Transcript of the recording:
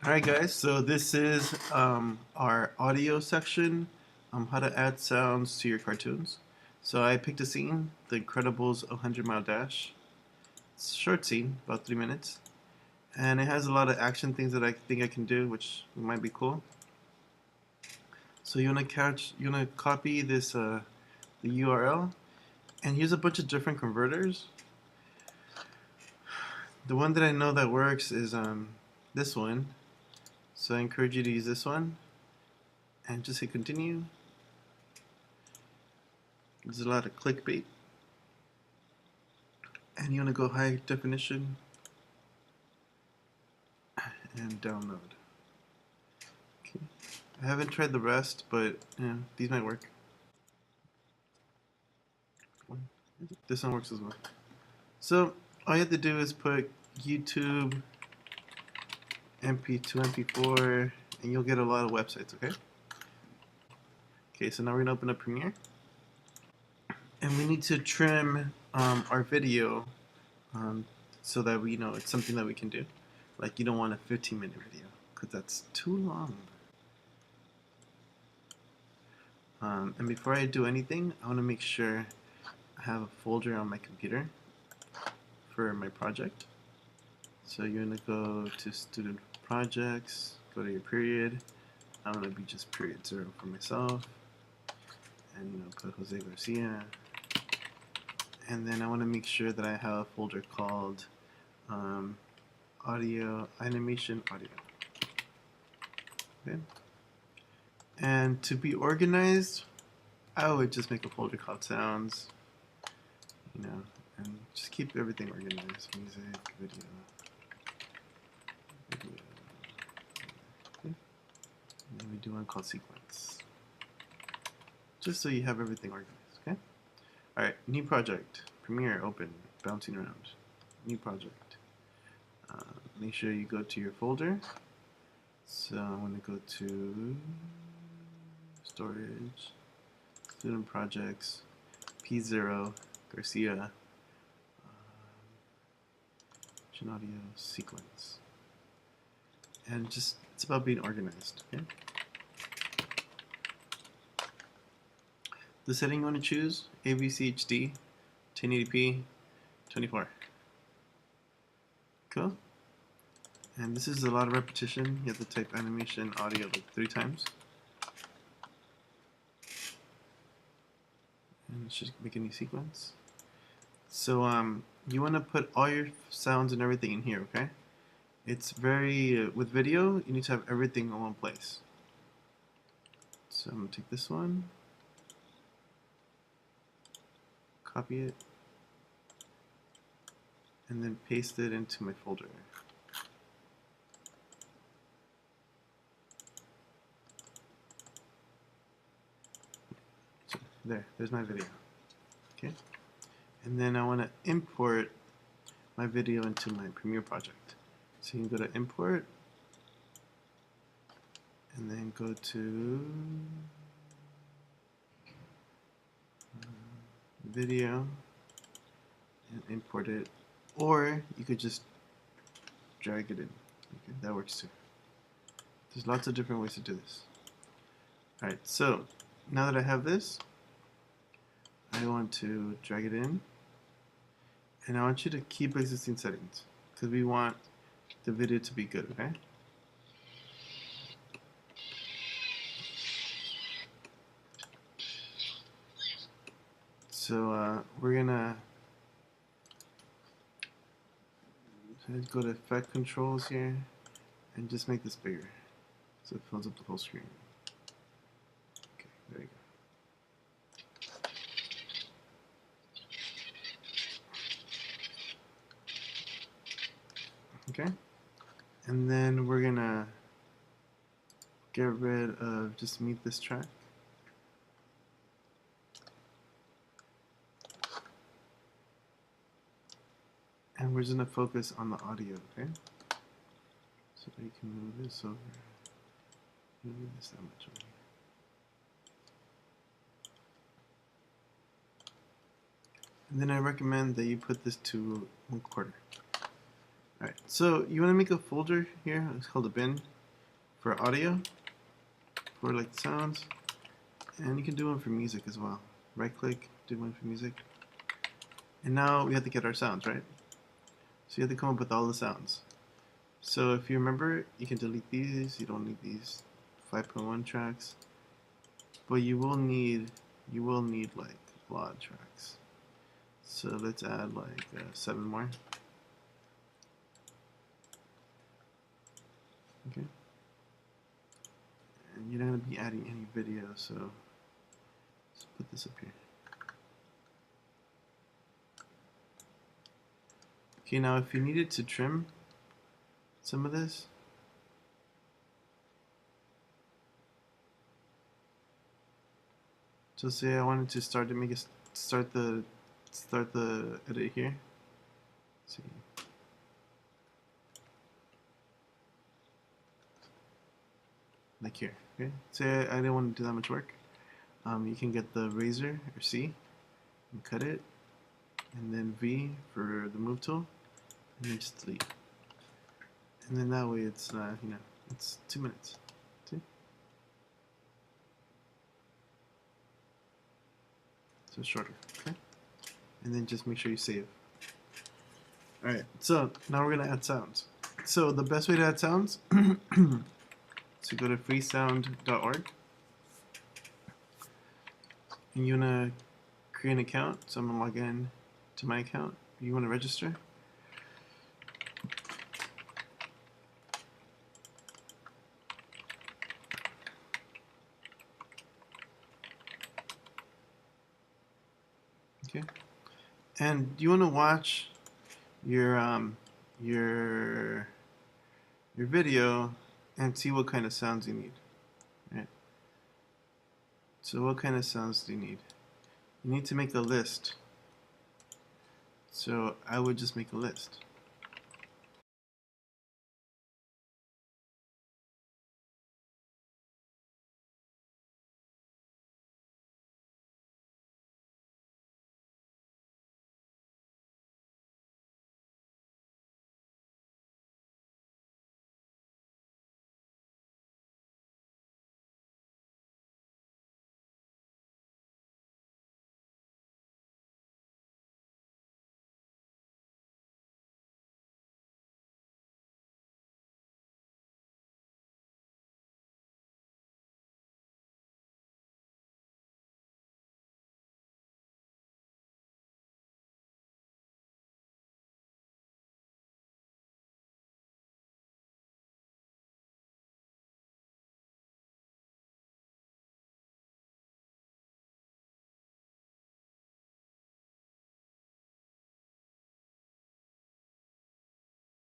Alright guys, so this is our audio section, how to add sounds to your cartoons. So I picked a scene, The Incredibles 100 Mile Dash. It's a short scene, about 3 minutes. And it has a lot of action things that I think I can do, which might be cool. So you wanna copy this the URL, and here's a bunch of different converters. The one that I know that works is this one. So I encourage you to use this one and just hit continue. There's a lot of clickbait, and you want to go high definition and download. Okay. I haven't tried the rest, but these might work. This one works as well. So all you have to do is put YouTube MP2 MP4 and you'll get a lot of websites. Okay, so now we're gonna open up Premiere, and we need to trim our video so that we know it's something that we can do. Like, you don't want a 15-minute video because that's too long. And before I do anything, I want to make sure I have a folder on my computer for my project. So you're going to go to student projects, go to your period. I'm going to be just period 0 for myself, and put Jose Garcia. And then I want to make sure that I have a folder called audio, animation audio. Okay. And to be organized, I would just make a folder called sounds, and just keep everything organized. Music, video. Okay. And then we do one called sequence, just so you have everything organized. Okay. All right. New project. Premiere. Open. Bouncing around. New project. Make sure you go to your folder. So I'm going to go to storage, student projects, P0, Garcia, audio, sequence. And it's about being organized. Okay? The setting you want to choose, AVCHD, 1080p, 24. Cool. And this is a lot of repetition. You have to type animation audio like 3 times. And it should make a new sequence. So you want to put all your sounds and everything in here, okay? It's very, with video, you need to have everything in one place. So I'm going to take this one, copy it, and then paste it into my folder. So there's my video. Okay, and then I want to import my video into my Premiere project. So you can go to import, and then go to video and import it, or you could just drag it in. Okay, that works too. There's lots of different ways to do this. Alright, so now that I have this, I want to drag it in, and I want you to keep existing settings because we want the video to be good, okay? So we're gonna go to effect controls here and just make this bigger so it fills up the whole screen. Okay, there you go. Okay, and then we're gonna get rid of just mute this track. And we're just gonna focus on the audio, okay? So you can move this over. Move this that much over. And then I recommend that you put this to 1/4. Alright, so you want to make a folder here. It's called a bin. for audio, for like sounds, and you can do one for music as well. Right click, do one for music. And now we have to get our sounds, right? So you have to come up with all the sounds. So if you remember, you can delete these, you don't need these 5.1 tracks, but you will need like a lot of tracks. So let's add like 7 more. Okay. And you're not going to be adding any video, so let's put this up here. Okay, now if you needed to trim some of this, so say I wanted to start the edit here. Let's see. Like here, okay? Say I didn't want to do that much work. You can get the razor or C and cut it, and then V for the move tool, and then just delete. And then that way it's it's 2 minutes. See? So it's shorter, okay? And then just make sure you save. Alright, so now we're gonna add sounds. So the best way to add sounds to go to freesound.org, and you wanna create an account. So I'm gonna log in to my account. You wanna register. Okay, and you want to watch your video and see what kind of sounds you need. Right. So what kind of sounds do you need? You need to make a list. So I would just make a list.